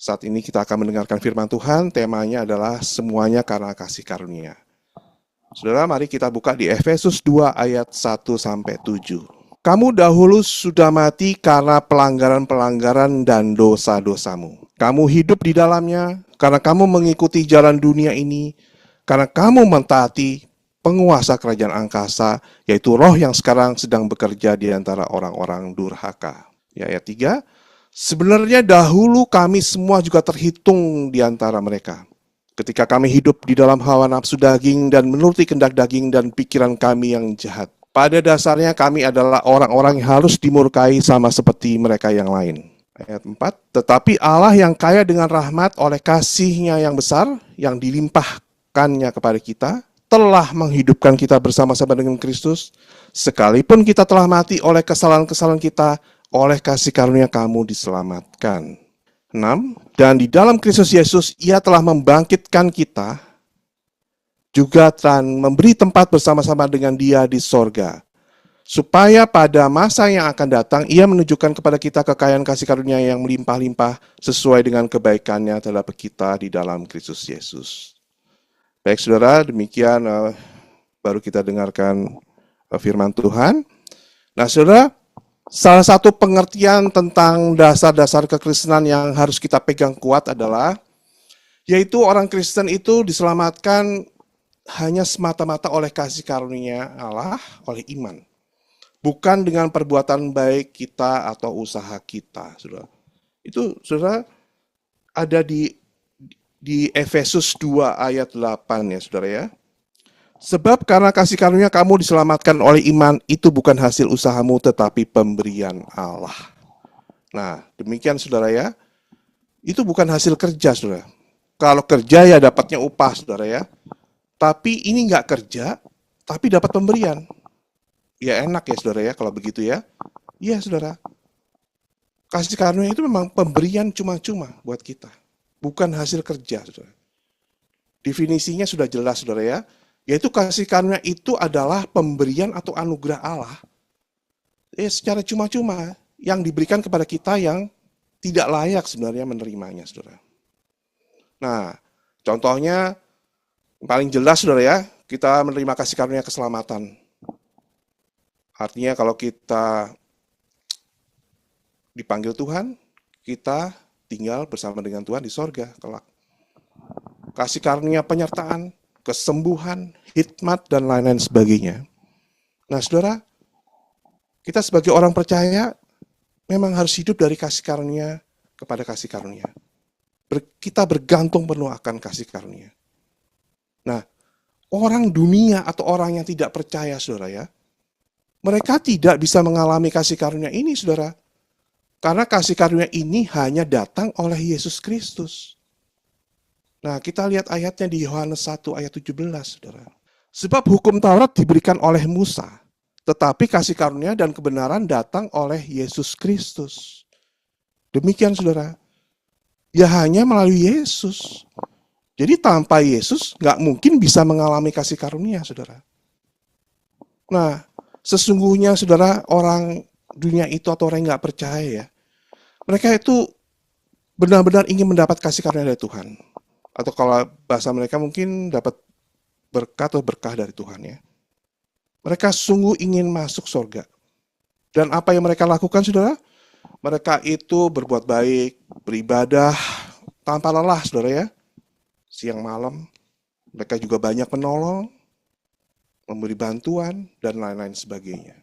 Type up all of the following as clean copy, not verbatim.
Saat ini kita akan mendengarkan firman Tuhan, temanya adalah semuanya karena kasih karunia. Saudara, mari kita buka di Efesus 2 ayat 1-7. Kamu dahulu sudah mati karena pelanggaran-pelanggaran dan dosa-dosamu. Kamu hidup di dalamnya karena kamu mengikuti jalan dunia ini, karena kamu mentaati penguasa kerajaan angkasa, yaitu roh yang sekarang sedang bekerja di antara orang-orang durhaka. Ya, ayat 3. Sebenarnya dahulu kami semua juga terhitung di antara mereka. Ketika kami hidup di dalam hawa nafsu daging dan menuruti kehendak daging dan pikiran kami yang jahat. Pada dasarnya kami adalah orang-orang yang harus dimurkai sama seperti mereka yang lain. Ayat 4. Tetapi Allah yang kaya dengan rahmat oleh kasih-Nya yang besar, yang dilimpahkannya kepada kita, telah menghidupkan kita bersama-sama dengan Kristus, sekalipun kita telah mati oleh kesalahan-kesalahan kita, oleh kasih karunia kamu diselamatkan. 6. Dan di dalam Kristus Yesus, Ia telah membangkitkan kita juga dan memberi tempat bersama-sama dengan Dia di sorga, supaya pada masa yang akan datang, Ia menunjukkan kepada kita kekayaan kasih karunia yang melimpah-limpah sesuai dengan kebaikan-Nya terhadap kita di dalam Kristus Yesus. Baik saudara, demikian baru kita dengarkan firman Tuhan. Nah saudara, salah satu pengertian tentang dasar-dasar kekristenan yang harus kita pegang kuat adalah, yaitu orang Kristen itu diselamatkan hanya semata-mata oleh kasih karunia Allah, oleh iman. Bukan dengan perbuatan baik kita atau usaha kita, saudara. Itu saudara ada di Efesus 2 ayat 8 ya saudara ya. Sebab karena kasih karunia kamu diselamatkan oleh iman, itu bukan hasil usahamu tetapi pemberian Allah. Nah, demikian saudara ya. Itu bukan hasil kerja saudara. Kalau kerja ya dapatnya upah saudara ya. Tapi ini nggak kerja, tapi dapat pemberian. Ya enak ya saudara ya kalau begitu ya. Iya saudara. Kasih karunia itu memang pemberian cuma-cuma buat kita. Bukan hasil kerja saudara. Definisinya sudah jelas saudara ya. Yaitu kasih karunia itu adalah pemberian atau anugerah Allah secara cuma-cuma yang diberikan kepada kita yang tidak layak sebenarnya menerimanya, saudara. Nah, contohnya paling jelas, saudara ya, kita menerima kasih karunia keselamatan. Artinya kalau kita dipanggil Tuhan, kita tinggal bersama dengan Tuhan di sorga kelak. Kasih karunia penyertaan, kesembuhan, hikmat, dan lain-lain sebagainya. Nah, saudara, kita sebagai orang percaya memang harus hidup dari kasih karunia kepada kasih karunia. Kita bergantung penuh akan kasih karunia. Nah, orang dunia atau orang yang tidak percaya, saudara ya, mereka tidak bisa mengalami kasih karunia ini, saudara. Karena kasih karunia ini hanya datang oleh Yesus Kristus. Nah, kita lihat ayatnya di Yohanes 1 ayat 17, saudara. Sebab hukum Taurat diberikan oleh Musa, tetapi kasih karunia dan kebenaran datang oleh Yesus Kristus. Demikian, saudara. Ya hanya melalui Yesus. Jadi tanpa Yesus nggak mungkin bisa mengalami kasih karunia, saudara. Nah, sesungguhnya, saudara, orang dunia itu atau orang yang nggak percaya ya, mereka itu benar-benar ingin mendapat kasih karunia dari Tuhan. Atau kalau bahasa mereka mungkin dapat berkat atau berkah dari Tuhan ya. Mereka sungguh ingin masuk surga. Dan apa yang mereka lakukan, saudara? Mereka itu berbuat baik, beribadah tanpa lelah, saudara ya. Siang malam, mereka juga banyak menolong, memberi bantuan, dan lain-lain sebagainya.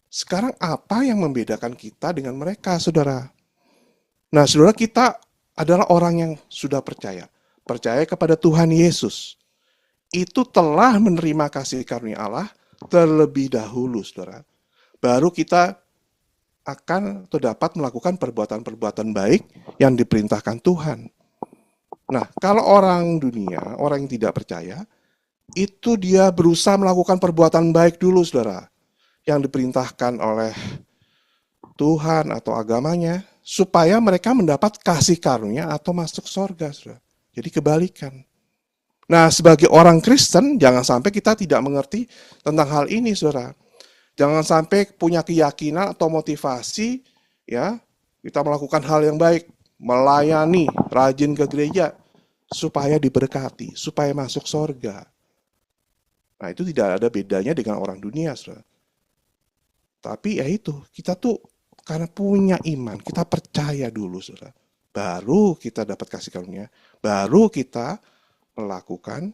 Sekarang apa yang membedakan kita dengan mereka, saudara? Nah, saudara, kita adalah orang yang sudah percaya kepada Tuhan Yesus. Itu telah menerima kasih karunia Allah terlebih dahulu, saudara. Baru kita akan atau dapat melakukan perbuatan-perbuatan baik yang diperintahkan Tuhan. Nah, kalau orang dunia, orang yang tidak percaya, itu dia berusaha melakukan perbuatan baik dulu, saudara, yang diperintahkan oleh Tuhan atau agamanya, supaya mereka mendapat kasih karunia atau masuk surga, saudara. Jadi kebalikan. Nah, sebagai orang Kristen, jangan sampai kita tidak mengerti tentang hal ini, saudara. Jangan sampai punya keyakinan atau motivasi, ya, kita melakukan hal yang baik. melayani, rajin ke gereja, supaya diberkati, supaya masuk sorga. Nah, itu tidak ada bedanya dengan orang dunia, saudara. Tapi ya itu, kita tuh karena punya iman, kita percaya dulu, saudara. Baru kita dapat kasih karunia, baru kita melakukan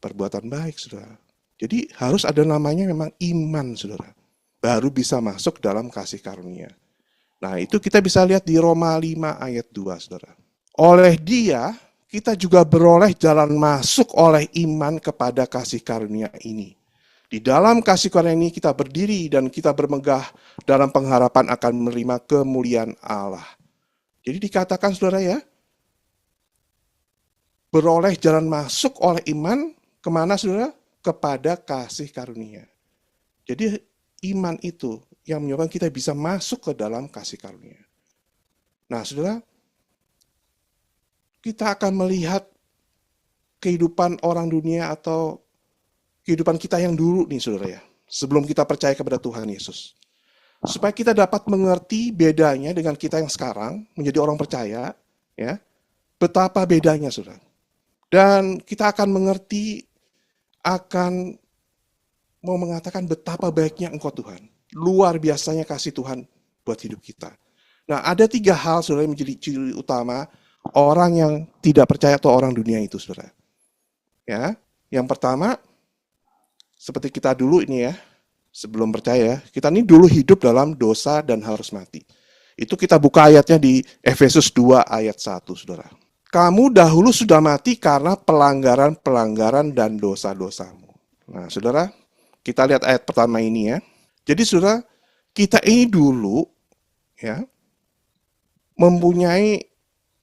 perbuatan baik, saudara. Jadi harus ada namanya memang iman, saudara. Baru bisa masuk dalam kasih karunia. Nah, itu kita bisa lihat di Roma 5 ayat 2, saudara. Oleh dia, kita juga beroleh jalan masuk oleh iman kepada kasih karunia ini. Di dalam kasih karunia ini kita berdiri dan kita bermegah dalam pengharapan akan menerima kemuliaan Allah. Jadi dikatakan, saudara ya, beroleh jalan masuk oleh iman kemana, saudara? Kepada kasih karunia. Jadi iman itu yang menyebabkan kita bisa masuk ke dalam kasih karunia. Nah, saudara, kita akan melihat kehidupan orang dunia atau kehidupan kita yang dulu nih, saudara ya, sebelum kita percaya kepada Tuhan Yesus. Supaya kita dapat mengerti bedanya dengan kita yang sekarang, menjadi orang percaya, ya, betapa bedanya, saudara. Dan kita akan mengerti, akan mau mengatakan betapa baiknya Engkau Tuhan. Luar biasanya kasih Tuhan buat hidup kita. Nah, ada 3 hal, saudara, yang menjadi ciri utama orang yang tidak percaya atau orang dunia itu, saudara. Ya, yang pertama, seperti kita dulu ini ya, sebelum percaya, kita ini dulu hidup dalam dosa dan harus mati. Itu kita buka ayatnya di Efesus 2 ayat 1, saudara. Kamu dahulu sudah mati karena pelanggaran-pelanggaran dan dosa-dosamu. Nah, saudara, kita lihat ayat pertama ini ya. Jadi, saudara, kita ini dulu ya mempunyai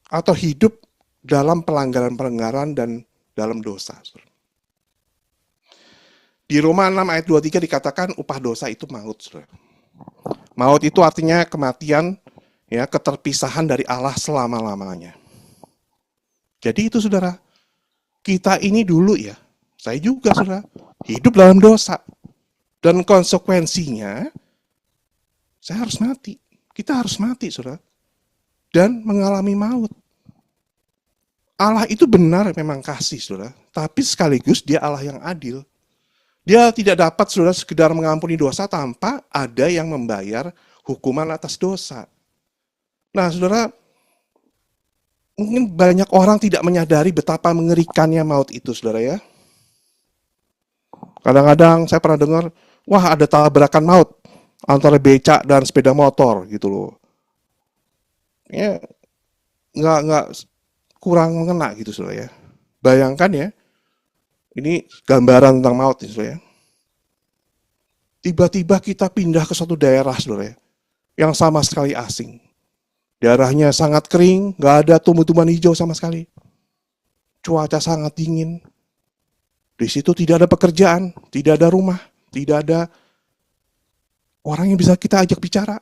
atau hidup dalam pelanggaran-pelanggaran dan dalam dosa. Saudara. Di Roma 6 ayat 23 dikatakan upah dosa itu maut, saudara. Maut itu artinya kematian, ya, keterpisahan dari Allah selama-lamanya. Jadi itu, saudara, kita ini dulu ya, saya juga, saudara, hidup dalam dosa. Dan konsekuensinya, saya harus mati. Kita harus mati, saudara. Dan mengalami maut. Allah itu benar memang kasih, saudara. Tapi sekaligus dia Allah yang adil. Dia tidak dapat, saudara, sekedar mengampuni dosa tanpa ada yang membayar hukuman atas dosa. Nah, saudara, mungkin banyak orang tidak menyadari betapa mengerikannya maut itu, saudara ya. Kadang-kadang saya pernah dengar, wah ada tabrakan maut antara becak dan sepeda motor gitu loh. Ya, nggak kurang mengena gitu, saudara ya. Bayangkan ya, ini gambaran tentang maut, saudara ya. Tiba-tiba kita pindah ke suatu daerah, saudara ya, yang sama sekali asing. Daerahnya sangat kering, nggak ada tumbuh-tumbuhan hijau sama sekali. Cuaca sangat dingin. Di situ tidak ada pekerjaan, tidak ada rumah, tidak ada orang yang bisa kita ajak bicara.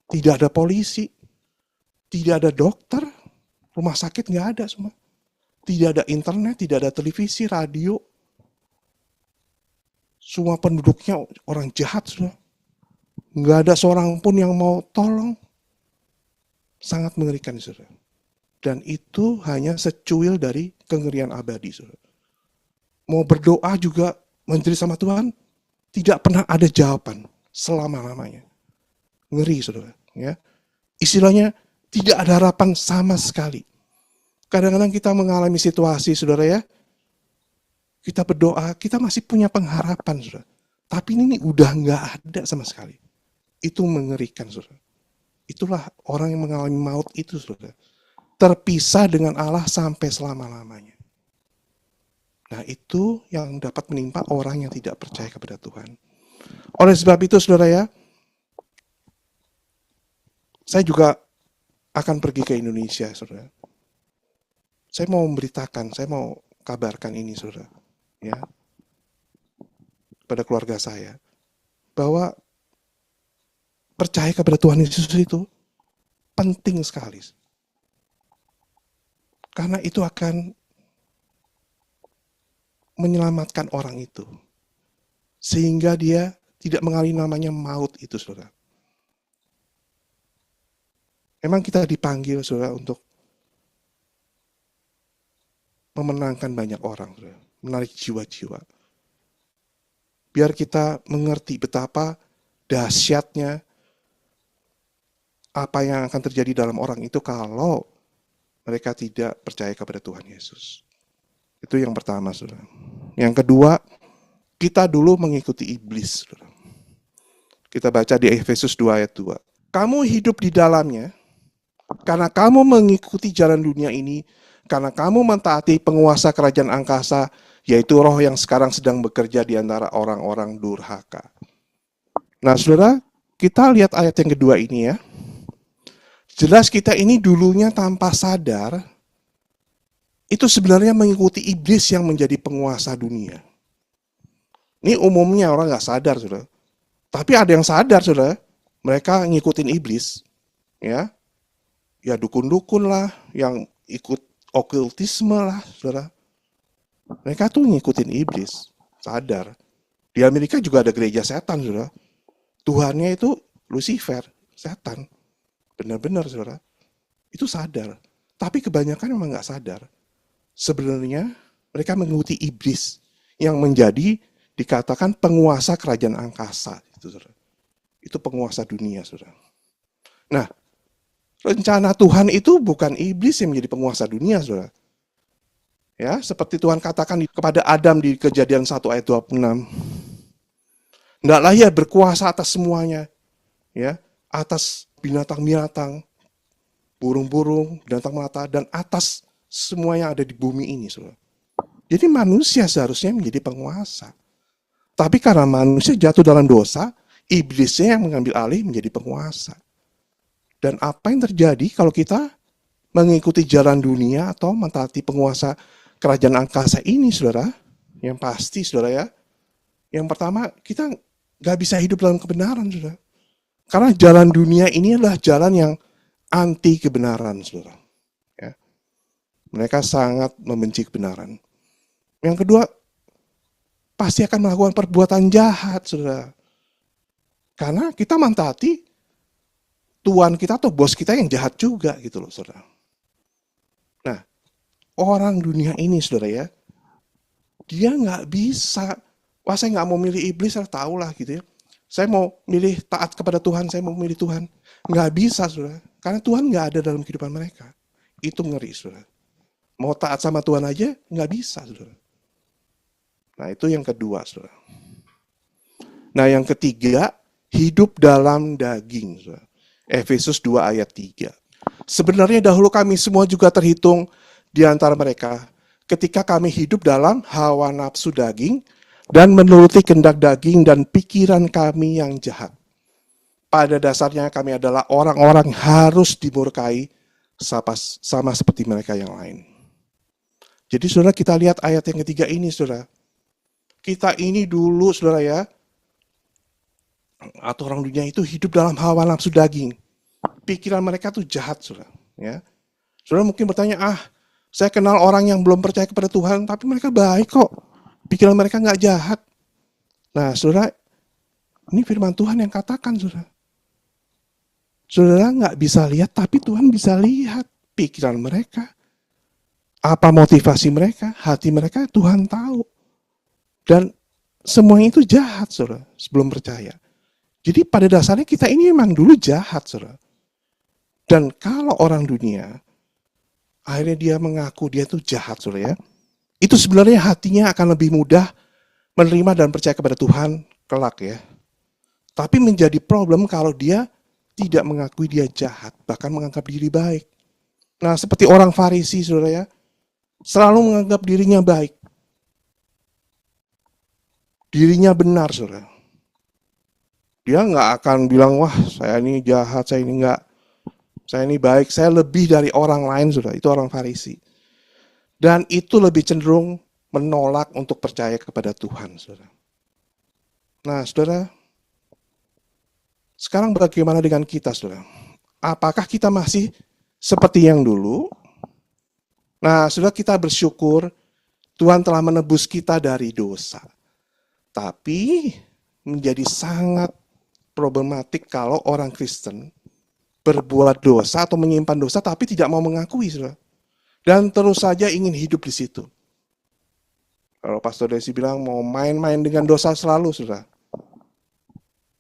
Tidak ada polisi, tidak ada dokter, rumah sakit nggak ada semua. Tidak ada internet, tidak ada televisi, radio. Semua penduduknya orang jahat, saudara. Nggak ada seorang pun yang mau tolong. Sangat mengerikan, saudara. Dan itu hanya secuil dari kengerian abadi, saudara. Mau berdoa juga menjerit sama Tuhan, tidak pernah ada jawaban selama-lamanya. Ngeri, saudara. Ya. Istilahnya tidak ada harapan sama sekali. Kadang-kadang kita mengalami situasi, saudara ya, kita berdoa, kita masih punya pengharapan, saudara. Tapi ini udah nggak ada sama sekali. Itu mengerikan, saudara. Itulah orang yang mengalami maut itu, saudara. Terpisah dengan Allah sampai selama-lamanya. Nah, itu yang dapat menimpa orang yang tidak percaya kepada Tuhan. Oleh sebab itu, saudara ya, saya juga akan pergi ke Indonesia, saudara. Saya mau memberitakan, saya mau kabarkan ini, saudara, ya, pada keluarga saya, bahwa percaya kepada Tuhan Yesus itu penting sekali. Karena itu akan menyelamatkan orang itu. Sehingga dia tidak mengalami namanya maut itu, saudara. Memang kita dipanggil, saudara, untuk memenangkan banyak orang, saudara, menarik jiwa-jiwa. Biar kita mengerti betapa dahsyatnya apa yang akan terjadi dalam orang itu kalau mereka tidak percaya kepada Tuhan Yesus. Itu yang pertama, saudara. Yang kedua, kita dulu mengikuti iblis, saudara. Kita baca di Efesus 2 ayat 2. Kamu hidup di dalamnya karena kamu mengikuti jalan dunia ini, karena kamu mentaati penguasa kerajaan angkasa, yaitu roh yang sekarang sedang bekerja di antara orang-orang durhaka. Nah, saudara, kita lihat ayat yang kedua ini ya. Jelas kita ini dulunya tanpa sadar, itu sebenarnya mengikuti iblis yang menjadi penguasa dunia. Ini umumnya orang nggak sadar, saudara. Tapi ada yang sadar, saudara. Mereka ngikutin iblis, ya dukun-dukun lah, yang ikut okultisme lah, saudara. Mereka tuh ngikutin iblis, sadar. Di Amerika juga ada gereja setan, saudara. Tuhannya itu Lucifer, setan. Benar-benar, saudara. Itu sadar. Tapi kebanyakan memang nggak sadar. Sebenarnya mereka mengikuti iblis yang menjadi dikatakan penguasa kerajaan angkasa. Itu, saudara. Itu penguasa dunia, saudara. Nah, rencana Tuhan itu bukan iblis yang menjadi penguasa dunia, saudara. Ya, seperti Tuhan katakan kepada Adam di Kejadian 1 ayat 26. Hendaklah ia berkuasa atas semuanya, ya, atas binatang-binatang, burung-burung, binatang melata, dan atas semua yang ada di bumi ini, saudara. Jadi manusia seharusnya menjadi penguasa. Tapi karena manusia jatuh dalam dosa, iblisnya yang mengambil alih menjadi penguasa. Dan apa yang terjadi kalau kita mengikuti jalan dunia atau mentaati penguasa kerajaan angkasa ini, saudara? Yang pasti, saudara ya. Yang pertama, kita nggak bisa hidup dalam kebenaran, saudara. Karena jalan dunia ini adalah jalan yang anti kebenaran, saudara. Ya. Mereka sangat membenci kebenaran. Yang kedua, pasti akan melakukan perbuatan jahat, saudara. Karena kita mentaati Tuhan kita atau bos kita yang jahat juga, gitu loh, saudara. Nah, orang dunia ini, saudara ya, dia nggak bisa, wah saya nggak mau milih iblis, saya tahu lah gitu ya. Saya mau milih taat kepada Tuhan, saya mau milih Tuhan. Nggak bisa, saudara. Karena Tuhan nggak ada dalam kehidupan mereka. Itu ngeri, saudara. Mau taat sama Tuhan aja, nggak bisa, saudara. Nah, itu yang kedua, saudara. Nah, yang ketiga, hidup dalam daging, saudara. Efesus 2 ayat 3. Sebenarnya dahulu kami semua juga terhitung di antara mereka ketika kami hidup dalam hawa nafsu daging dan menuruti kehendak daging dan pikiran kami yang jahat. Pada dasarnya kami adalah orang-orang harus dimurkai sama seperti mereka yang lain. Jadi saudara, kita lihat ayat yang ketiga ini, saudara. Kita ini dulu, saudara ya, atau orang dunia itu hidup dalam hawa nafsu daging. Pikiran mereka tuh jahat, saudara. Ya. Saudara mungkin bertanya, saya kenal orang yang belum percaya kepada Tuhan, tapi mereka baik kok. Pikiran mereka nggak jahat. Nah, saudara, ini firman Tuhan yang katakan, saudara. Saudara nggak bisa lihat, tapi Tuhan bisa lihat pikiran mereka. Apa motivasi mereka, hati mereka, Tuhan tahu. Dan semuanya itu jahat, saudara, sebelum percaya. Jadi pada dasarnya kita ini memang dulu jahat, saudara. Dan kalau orang dunia, akhirnya dia mengaku dia itu jahat, saudara ya. Itu sebenarnya hatinya akan lebih mudah menerima dan percaya kepada Tuhan kelak ya. Tapi menjadi problem kalau dia tidak mengakui dia jahat, bahkan menganggap diri baik. Nah, seperti orang Farisi, saudara ya, selalu menganggap dirinya baik. Dirinya benar, saudara. Dia nggak akan bilang, wah saya ini jahat, saya ini nggak, saya ini baik, saya lebih dari orang lain, saudara. Itu orang Farisi. Dan itu lebih cenderung menolak untuk percaya kepada Tuhan, saudara. Nah, saudara, sekarang bagaimana dengan kita, saudara? Apakah kita masih seperti yang dulu? Nah, saudara, kita bersyukur Tuhan telah menebus kita dari dosa. Tapi menjadi sangat problematik kalau orang Kristen berbuat dosa atau menyimpan dosa tapi tidak mau mengakui, saudara. Dan terus saja ingin hidup di situ. Kalau Pastor Desi bilang mau main-main dengan dosa selalu, saudara.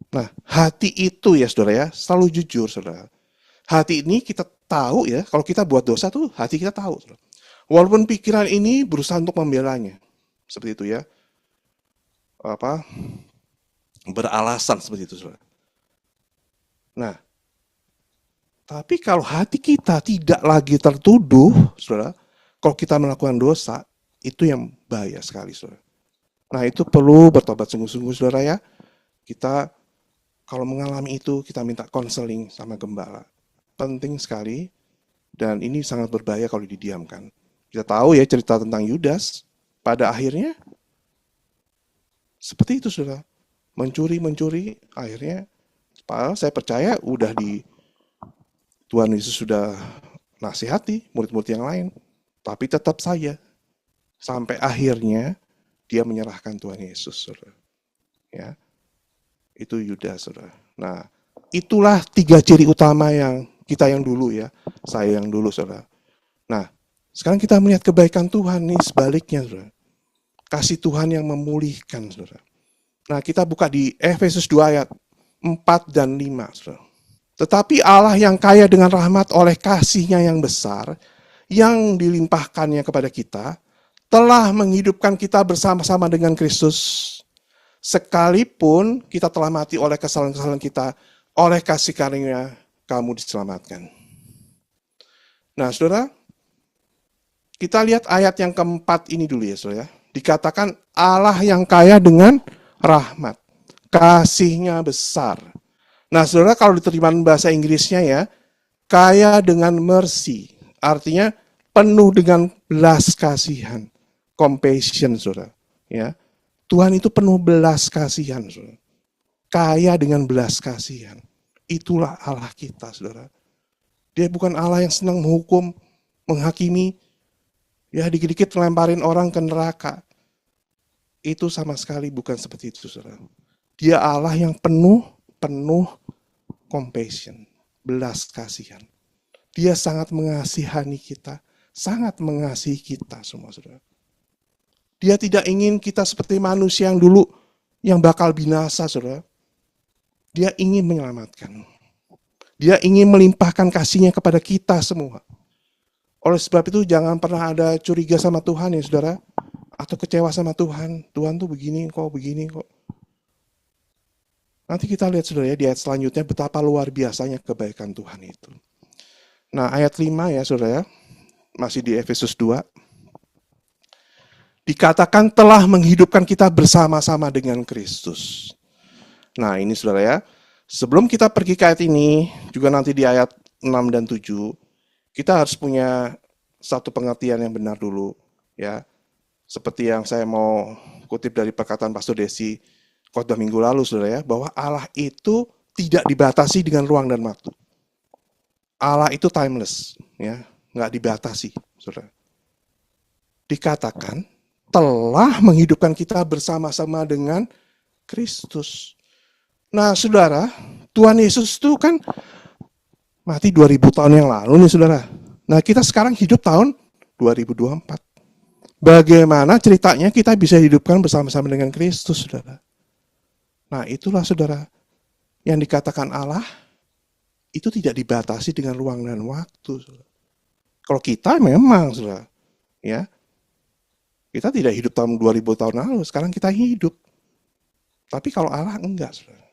Nah, hati itu ya saudara ya, selalu jujur saudara. Hati ini kita tahu ya, kalau kita buat dosa tuh hati kita tahu. Saudara. Walaupun pikiran ini berusaha untuk membelanya. Seperti itu ya. Beralasan seperti itu saudara. Nah, tapi kalau hati kita tidak lagi tertuduh, saudara, kalau kita melakukan dosa, itu yang bahaya sekali saudara. Nah, itu perlu bertobat sungguh-sungguh saudara ya. Kita kalau mengalami itu, kita minta konseling sama gembala. Penting sekali, dan ini sangat berbahaya kalau didiamkan. Kita tahu ya cerita tentang Yudas, pada akhirnya, seperti itu saudara. Mencuri, akhirnya, padahal saya percaya udah Tuhan Yesus sudah nasihati murid-murid yang lain. Tapi tetap saja, sampai akhirnya, dia menyerahkan Tuhan Yesus saudara. Ya. Itu Yudas, saudara. Nah, itulah 3 ciri utama yang kita yang dulu ya, saya yang dulu, saudara. Nah, sekarang kita melihat kebaikan Tuhan nih sebaliknya, saudara. Kasih Tuhan yang memulihkan, saudara. Nah, kita buka di Efesus 2 ayat 4 dan 5, saudara. Tetapi Allah yang kaya dengan rahmat oleh kasih-Nya yang besar, yang dilimpahkannya kepada kita, telah menghidupkan kita bersama-sama dengan Kristus. Sekalipun kita telah mati oleh kesalahan-kesalahan kita, oleh kasih karunia kamu diselamatkan. Nah, saudara, kita lihat ayat yang keempat ini dulu ya, saudara. Dikatakan Allah yang kaya dengan rahmat, kasih-Nya besar. Nah, saudara, kalau diterjemahkan bahasa Inggrisnya ya, kaya dengan mercy, artinya penuh dengan belas kasihan, compassion, saudara. Ya. Tuhan itu penuh belas kasihan, saudara. Kaya dengan belas kasihan. Itulah Allah kita, saudara. Dia bukan Allah yang senang menghukum, menghakimi, ya dikit-dikit melemparin orang ke neraka. Itu sama sekali bukan seperti itu, saudara. Dia Allah yang penuh compassion, belas kasihan. Dia sangat mengasihani kita, sangat mengasihi kita semua, saudara. Dia tidak ingin kita seperti manusia yang dulu yang bakal binasa, saudara. Dia ingin menyelamatkan. Dia ingin melimpahkan kasih-Nya kepada kita semua. Oleh sebab itu jangan pernah ada curiga sama Tuhan ya saudara. Atau kecewa sama Tuhan. Tuhan tuh begini kok. Nanti kita lihat saudara ya di ayat selanjutnya betapa luar biasanya kebaikan Tuhan itu. Nah ayat 5 ya saudara ya. Masih di Efesus 2. Dikatakan telah menghidupkan kita bersama-sama dengan Kristus. Nah ini saudara ya, sebelum kita pergi ke ayat ini, juga nanti di ayat 6 dan 7, kita harus punya satu pengertian yang benar dulu. Ya, seperti yang saya mau kutip dari perkataan Pastor Desi, khotbah minggu lalu saudara ya, bahwa Allah itu tidak dibatasi dengan ruang dan waktu. Allah itu timeless, ya, nggak dibatasi saudara. Dikatakan, telah menghidupkan kita bersama-sama dengan Kristus. Nah, saudara, Tuhan Yesus itu kan mati 2000 tahun yang lalu nih, saudara. Nah, kita sekarang hidup tahun 2024. Bagaimana ceritanya kita bisa hidupkan bersama-sama dengan Kristus, saudara? Nah, itulah, saudara, yang dikatakan Allah itu tidak dibatasi dengan ruang dan waktu, saudara. Kalau kita memang, saudara, ya, kita tidak hidup tahun 2000 tahun lalu, sekarang kita hidup. Tapi kalau Allah enggak, saudara.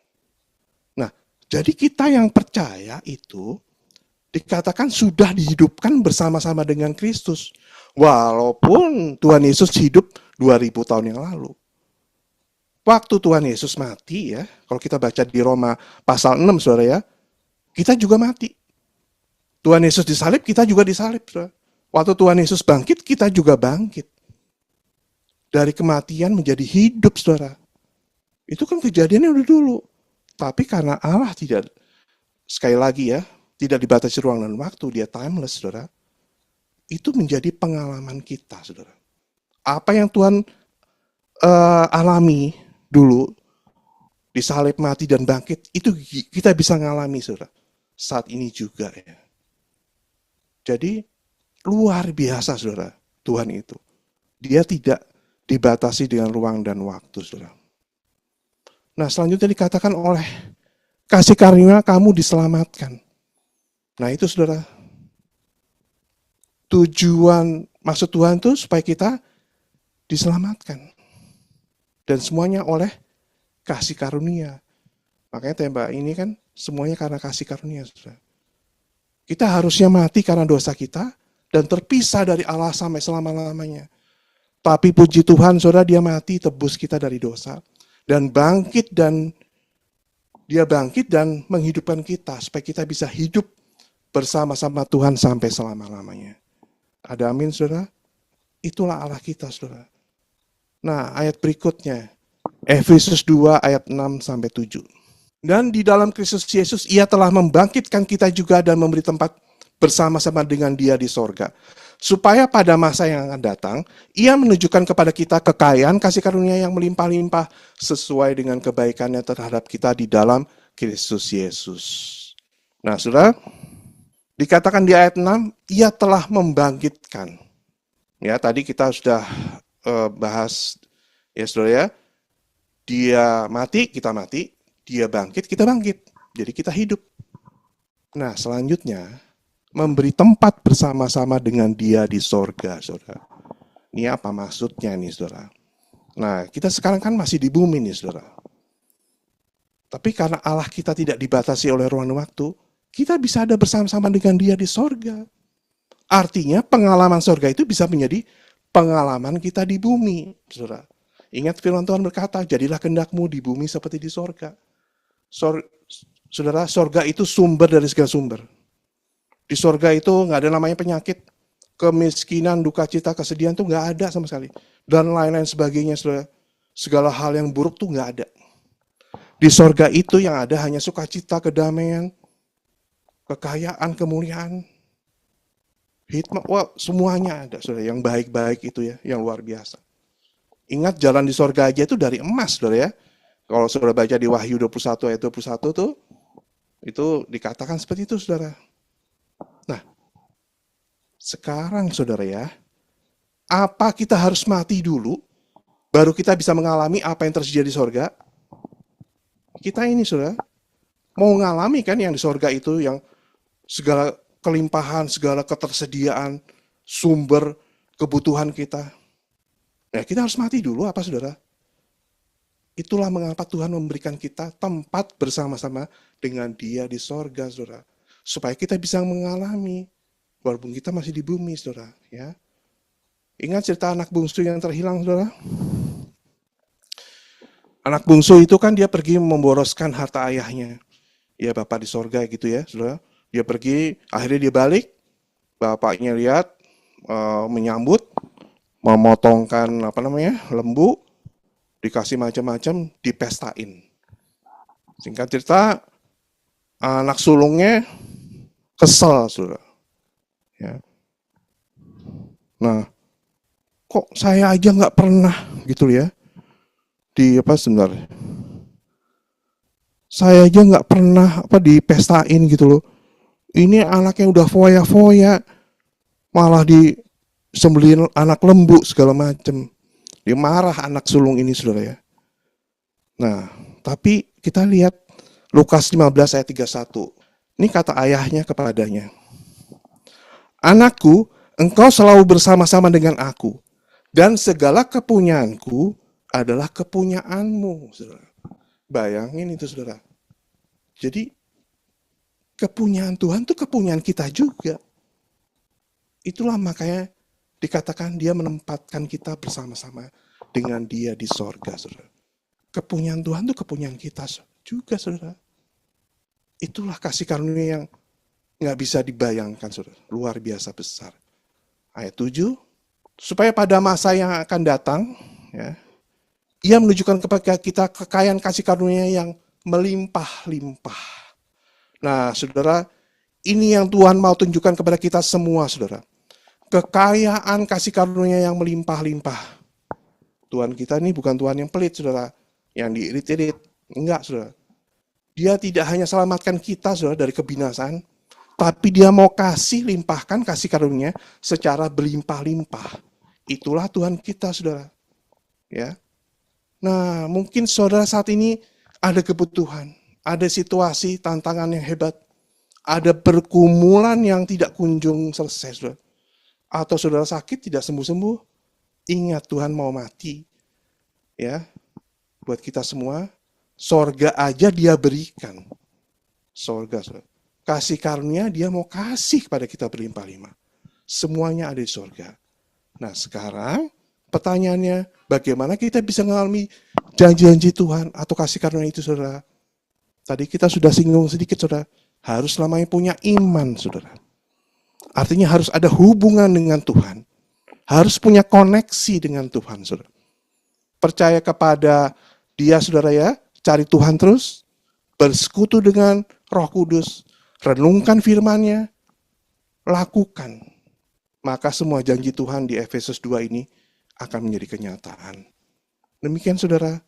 Nah, jadi kita yang percaya itu dikatakan sudah dihidupkan bersama-sama dengan Kristus. Walaupun Tuhan Yesus hidup 2000 tahun yang lalu. Waktu Tuhan Yesus mati ya, kalau kita baca di Roma pasal 6 saudara ya, kita juga mati. Tuhan Yesus disalib, kita juga disalib, saudara. Waktu Tuhan Yesus bangkit, kita juga bangkit. Dari kematian menjadi hidup, saudara. Itu kan kejadiannya udah dulu. Tapi karena Allah tidak, sekali lagi ya, tidak dibatasi ruang dan waktu, dia timeless, saudara. Itu menjadi pengalaman kita, saudara. Apa yang Tuhan alami dulu, disalib, mati, dan bangkit, itu kita bisa ngalami, saudara. saat ini juga ya. Jadi luar biasa saudara, Tuhan itu. Dia tidak dibatasi dengan ruang dan waktu saudara. Nah selanjutnya dikatakan oleh kasih karunia kamu diselamatkan. Nah itu saudara, tujuan, maksud Tuhan itu supaya kita diselamatkan. Dan semuanya oleh kasih karunia. Makanya tembak ini kan semuanya karena kasih karunia saudara. Kita harusnya mati karena dosa kita dan terpisah dari Allah sampai selama-lamanya. Tapi puji Tuhan, saudara, dia mati tebus kita dari dosa dan dia bangkit dan menghidupkan kita supaya kita bisa hidup bersama-sama Tuhan sampai selama-lamanya. Ada amin, saudara? Itulah Allah kita, saudara. Nah, ayat berikutnya, Efesus 2 ayat 6 sampai 7. Dan di dalam Kristus Yesus, ia telah membangkitkan kita juga dan memberi tempat bersama-sama dengan dia di sorga. Supaya pada masa yang akan datang, ia menunjukkan kepada kita kekayaan kasih karunia yang melimpah-limpah sesuai dengan kebaikannya terhadap kita di dalam Kristus Yesus. Nah, saudara, dikatakan di ayat 6, ia telah membangkitkan. Ya, tadi kita sudah bahas, ya saudara ya, dia mati, kita mati. Dia bangkit, kita bangkit. Jadi kita hidup. Nah, selanjutnya, memberi tempat bersama-sama dengan dia di sorga, saudara. Ini apa maksudnya nih, saudara? Nah, kita sekarang kan masih di bumi nih, saudara. Tapi karena Allah kita tidak dibatasi oleh ruang dan waktu, kita bisa ada bersama-sama dengan dia di sorga. Artinya pengalaman sorga itu bisa menjadi pengalaman kita di bumi, saudara. Ingat firman Tuhan berkata, jadilah kehendakmu di bumi seperti di sorga. Saudara, sorga itu sumber dari segala sumber. Di sorga itu nggak ada namanya penyakit, kemiskinan, duka cita, kesedihan tuh nggak ada sama sekali. Dan lain-lain sebagainya, saudara. Segala hal yang buruk tuh nggak ada. Di sorga itu yang ada hanya sukacita, kedamaian, kekayaan, kemuliaan, hikmat, wah, semuanya ada, saudara. Yang baik-baik itu ya, yang luar biasa. Ingat jalan di sorga aja itu dari emas, saudara ya. Kalau saudara baca di Wahyu 21 ayat 21 tuh, itu dikatakan seperti itu, saudara. Nah, sekarang saudara ya, apa kita harus mati dulu, baru kita bisa mengalami apa yang terjadi di sorga? Kita ini saudara, mau mengalami kan yang di sorga itu, yang segala kelimpahan, segala ketersediaan, sumber kebutuhan kita. Ya kita harus mati dulu apa saudara? Itulah mengapa Tuhan memberikan kita tempat bersama-sama dengan dia di sorga, saudara. Supaya kita bisa mengalami, walaupun kita masih di bumi, saudara. Ya. Ingat cerita anak bungsu yang terhilang, saudara? Anak bungsu itu kan dia pergi memboroskan harta ayahnya. Ya bapak di sorga gitu ya, saudara. Dia pergi, akhirnya dia balik, bapaknya lihat, menyambut, memotongkan lembu, dikasih macam-macam, dipestain. Singkat cerita, anak sulungnya kesel, saudara. Ya. Nah, kok saya aja nggak pernah gitu ya? Sebenarnya? Saya aja nggak pernah dipestain gitu loh. Ini anaknya udah foya-foya, malah disembelih anak lembu segala macam. Dia marah anak sulung ini, saudara ya. Nah, tapi kita lihat Lukas 15 ayat 31. Ini kata ayahnya kepadanya. Anakku, engkau selalu bersama-sama dengan aku. Dan segala kepunyaanku adalah kepunyaanmu, saudara. Bayangin itu, saudara. Jadi, kepunyaan Tuhan itu kepunyaan kita juga. Itulah makanya dikatakan dia menempatkan kita bersama-sama dengan dia di sorga, saudara. Kepunyaan Tuhan itu kepunyaan kita juga, saudara. Itulah kasih karunia yang nggak bisa dibayangkan, saudara. Luar biasa besar. Ayat 7, supaya pada masa yang akan datang, ya, ia menunjukkan kepada kita kekayaan kasih karunia yang melimpah-limpah. Nah, saudara, ini yang Tuhan mau tunjukkan kepada kita semua, saudara. Kekayaan kasih karunia yang melimpah-limpah. Tuhan kita ini bukan Tuhan yang pelit, saudara. Yang diirit-irit. Enggak, saudara. Dia tidak hanya selamatkan kita, saudara, dari kebinasaan, tapi dia mau limpahkan kasih karunia secara berlimpah-limpah. Itulah Tuhan kita, saudara. Ya. Nah, mungkin saudara saat ini ada kebutuhan, ada situasi, tantangan yang hebat, ada pergumulan yang tidak kunjung selesai, saudara. Atau saudara sakit tidak sembuh-sembuh, ingat Tuhan mau mati. Ya, buat kita semua, sorga aja dia berikan. Sorga, saudara. Kasih karunia dia mau kasih kepada kita berlimpah-limpah. Semuanya ada di sorga. Nah sekarang pertanyaannya, bagaimana kita bisa mengalami janji-janji Tuhan atau kasih karunia itu, saudara? Tadi kita sudah singgung sedikit, saudara. Harus selamanya punya iman, saudara. Artinya harus ada hubungan dengan Tuhan. Harus punya koneksi dengan Tuhan, saudara. Percaya kepada dia, saudara ya. Cari Tuhan terus. Bersekutu dengan Roh Kudus. Renungkan firman-Nya. Lakukan. Maka semua janji Tuhan di Efesus 2 ini akan menjadi kenyataan. Demikian, saudara.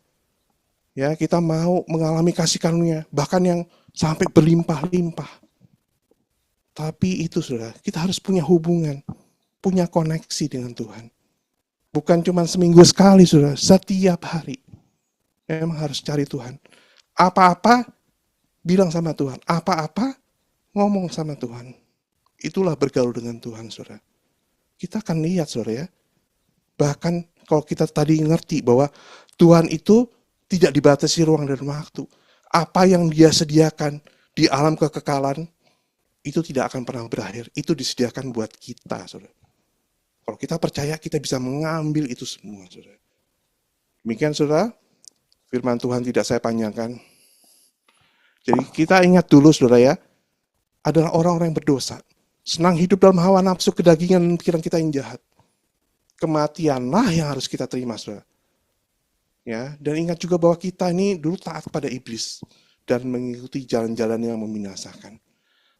Ya, kita mau mengalami kasih karunia, bahkan yang sampai berlimpah-limpah. Tapi itu, saudara, kita harus punya hubungan, punya koneksi dengan Tuhan. Bukan cuma seminggu sekali, saudara, setiap hari. Memang harus cari Tuhan. Apa-apa, bilang sama Tuhan. Apa-apa, ngomong sama Tuhan. Itulah bergaul dengan Tuhan, saudara. Kita akan lihat, saudara ya. Bahkan kalau kita tadi ngerti bahwa Tuhan itu tidak dibatasi ruang dan waktu. Apa yang dia sediakan di alam kekekalan, itu tidak akan pernah berakhir. Itu disediakan buat kita, saudara. Kalau kita percaya, kita bisa mengambil itu semua, saudara. Demikian, saudara. Firman Tuhan tidak saya panjangkan. Jadi kita ingat dulu, saudara ya, adalah orang-orang yang berdosa. Senang hidup dalam hawa nafsu, kedagingan, dan pikiran kita yang jahat. Kematianlah yang harus kita terima, saudara. Ya, dan ingat juga bahwa kita ini dulu taat pada iblis dan mengikuti jalan-jalan yang membinasakan.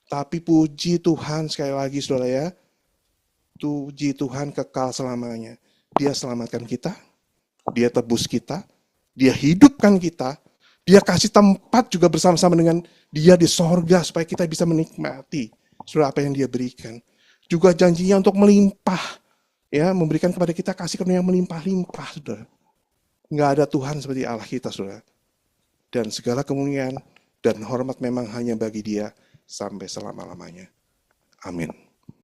Tapi puji Tuhan, sekali lagi saudara ya, puji Tuhan kekal selamanya. Dia selamatkan kita, dia tebus kita, dia hidupkan kita, dia kasih tempat juga bersama-sama dengan dia di sorga supaya kita bisa menikmati saudara apa yang dia berikan. Juga janjinya untuk melimpah, ya, memberikan kepada kita kasih karunia yang melimpah-limpah, saudara. Nggak ada Tuhan seperti Allah kita, saudara. Dan segala kemuliaan dan hormat memang hanya bagi Dia sampai selama-lamanya. Amin.